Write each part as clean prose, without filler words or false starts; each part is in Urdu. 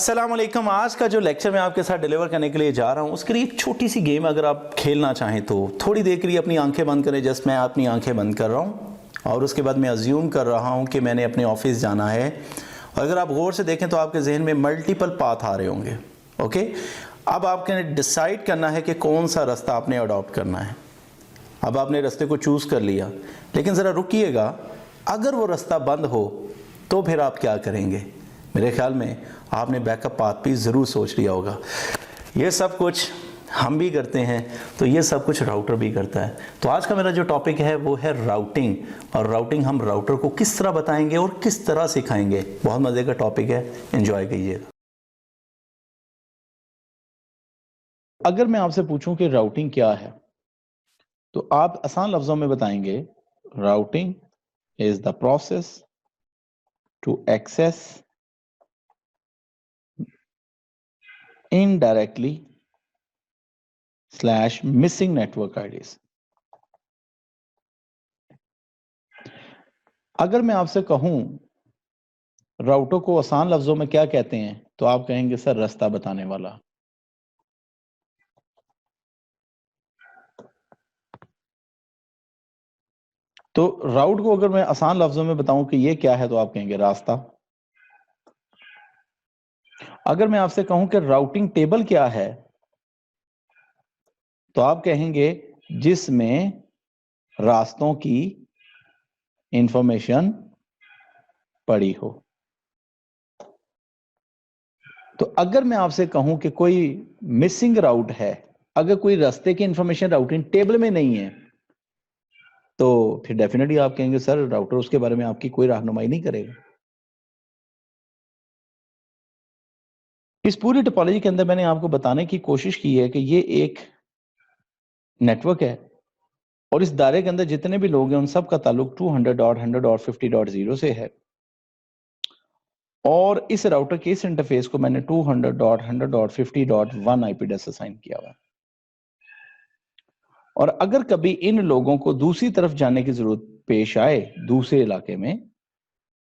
السلام علیکم. آج کا جو لیکچر میں آپ کے ساتھ ڈیلیور کرنے کے لیے جا رہا ہوں اس کے لیے ایک چھوٹی سی گیم اگر آپ کھیلنا چاہیں تو تھوڑی دیر کے لیے اپنی آنکھیں بند کریں. جسٹ میں اپنی آنکھیں بند کر رہا ہوں اور اس کے بعد میں ازیوم کر رہا ہوں کہ میں نے اپنے آفس جانا ہے. اور اگر آپ غور سے دیکھیں تو آپ کے ذہن میں ملٹیپل پاتھ آ رہے ہوں گے. اوکے, اب آپ نے ڈیسائیڈ کرنا ہے کہ کون سا راستہ آپ نے اڈاپٹ کرنا ہے. اب آپ نے راستے کو چوز کر لیا, لیکن ذرا رکیے گا, اگر وہ راستہ بند ہو تو پھر آپ کیا کریں گے؟ میرے خیال میں آپ نے بیک اپ پاتھ بھی ضرور سوچ لیا ہوگا. یہ سب کچھ ہم بھی کرتے ہیں تو یہ سب کچھ راؤٹر بھی کرتا ہے. تو آج کا میرا جو ٹاپک ہے وہ ہے راؤٹنگ, اور راؤٹنگ ہم راؤٹر کو کس طرح بتائیں گے اور کس طرح سکھائیں گے. بہت مزے کا ٹاپک ہے, انجوائے کیجیے گا. اگر میں آپ سے پوچھوں کہ راؤٹنگ کیا ہے تو آپ آسان لفظوں میں بتائیں گے routing is the process to access indirectly / missing network IDs. اگر میں آپ سے کہوں راؤٹر کو آسان لفظوں میں کیا کہتے ہیں تو آپ کہیں گے سر راستہ بتانے والا. تو راؤٹ کو اگر میں آسان لفظوں میں بتاؤں کہ یہ کیا ہے تو آپ کہیں گے راستہ. اگر میں آپ سے کہوں کہ راؤٹنگ ٹیبل کیا ہے تو آپ کہیں گے جس میں راستوں کی انفارمیشن پڑی ہو. تو اگر میں آپ سے کہوں کہ کوئی مسنگ راؤٹ ہے, اگر کوئی راستے کی انفارمیشن راؤٹنگ ٹیبل میں نہیں ہے تو پھر ڈیفینیٹلی آپ کہیں گے سر راؤٹر اس کے بارے میں آپ کی کوئی رہنمائی نہیں کرے گا. اس پوری ٹپالوجی کے اندر میں نے آپ کو بتانے کی کوشش کی ہے کہ یہ ایک نیٹ ورک ہے اور اس دائرے کے اندر جتنے بھی لوگ ہیں ان سب کا تعلق 200.100.50.0 سے ہے, اور اس راؤٹر کے اس انٹرفیس کو میں نے 200.100.50.1 آئی پی ایڈریس اسائن کیا ہوا. اور اگر کبھی ان لوگوں کو دوسری طرف جانے کی ضرورت پیش آئے دوسرے علاقے میں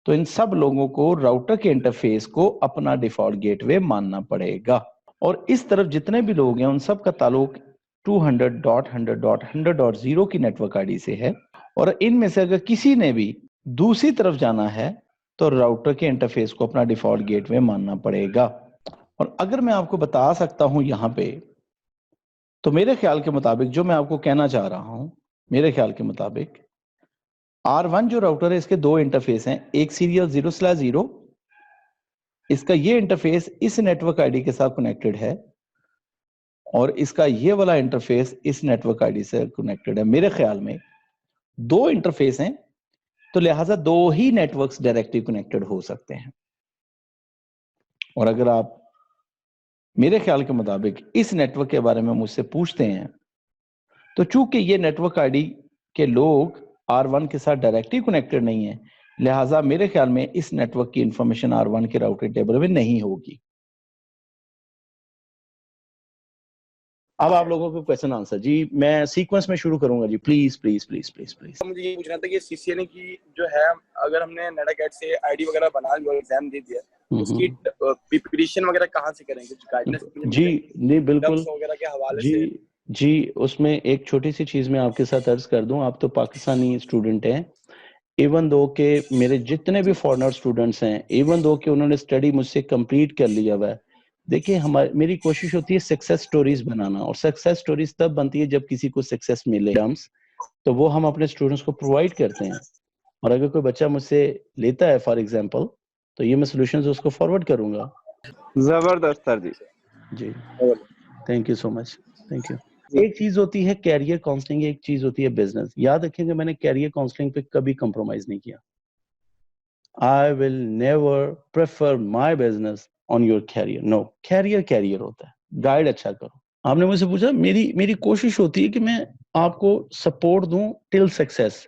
تو ان سب لوگوں کو راؤٹر کے انٹرفیس کو اپنا ڈیفالٹ گیٹ وے ماننا پڑے گا. اور اس طرف جتنے بھی لوگ ہیں ان سب کا تعلق 200.100.100.0 کی نیٹ ورک آئی ڈی سے ہے, اور ان میں سے اگر کسی نے بھی دوسری طرف جانا ہے تو راؤٹر کے انٹرفیس کو اپنا ڈیفالٹ گیٹ وے ماننا پڑے گا. اور اگر میں آپ کو بتا سکتا ہوں یہاں پہ تو میرے خیال کے مطابق جو میں آپ کو کہنا چاہ رہا ہوں, میرے خیال کے مطابق R1 جو راؤٹر ہے اس کے دو انٹرفیس ہیں, ایک سیریل 0/0, اس کا یہ انٹرفیس اس نیٹ ورک آئی ڈی کے ساتھ کنیکٹڈ ہے, اور اس کا یہ والا انٹرفیس اس نیٹ ورک آئی ڈی سے کنیکٹڈ ہے. میرے خیال میں دو انٹرفیس ہیں تو لہٰذا دو ہی نیٹ ورکس ڈائریکٹلی کنیکٹڈ ہو سکتے ہیں. اور اگر آپ میرے خیال کے مطابق اس نیٹ ورک کے بارے میں مجھ سے پوچھتے ہیں تو چونکہ یہ نیٹ ورک آئی ڈی کے لوگ R1 کے ساتھ ڈائریکٹلی کنیکٹڈ نہیں ہیں, لہٰذا میرے خیال میں اس نیٹ ورک کی انفارمیشن R1 کے راؤٹر ٹیبل میں نہیں ہوگی. اب آپ لوگوں کو کویسچن آنسر. جی میں سیکوینس میں شروع کروں گا. جی please please please please please. مجھے یہ پوچھنا تھا کہ سی سی این اے کی جو ہے اگر ہم نے نیٹ اکیڈ سے آئی ڈی وغیرہ بنا لیا اور ایگزام دے دیا اس کی پریپریشن وغیرہ کہاں سے کریں گے؟ جی نہیں بالکل وغیرہ کے حوالے جی سے. جی اس میں ایک چھوٹی سی چیز میں آپ کے ساتھ عرض کر دوں. آپ تو پاکستانی اسٹوڈنٹ ہیں, ایون دو کہ میرے جتنے بھی فارنر اسٹوڈنٹس ہیں, ایون دو کہ انہوں نے اسٹڈی مجھ سے کمپلیٹ کر لیا ہوا ہے, دیکھیں میری کوشش ہوتی ہے سکسیس سٹوریز بنانا, اور سکسیس سٹوریز تب بنتی ہے جب کسی کو سکسیس ملے تو وہ ہم اپنے اسٹوڈنٹس کو پرووائڈ کرتے ہیں. اور اگر کوئی بچہ مجھ سے لیتا ہے فار ایگزامپل تو یہ میں سولوشنز اس کو فارورڈ کروں گا. زبردست سر جی. جی thank you so much, thank you. ایک چیز ہوتی ہے کیریئر کاؤنسلنگ, ایک چیز ہوتی ہے بزنس. یاد رکھیں گے میں نے کیریئر کاؤنسلنگ پہ کبھی کمپرومائز نہیں کیا. I will never prefer my business on your career. No, career ہوتا ہے, گائیڈ اچھا کرو. آپ نے مجھ سے پوچھا, میری کوشش ہوتی ہے کہ میں آپ کو سپورٹ دوں ٹل سکسیس.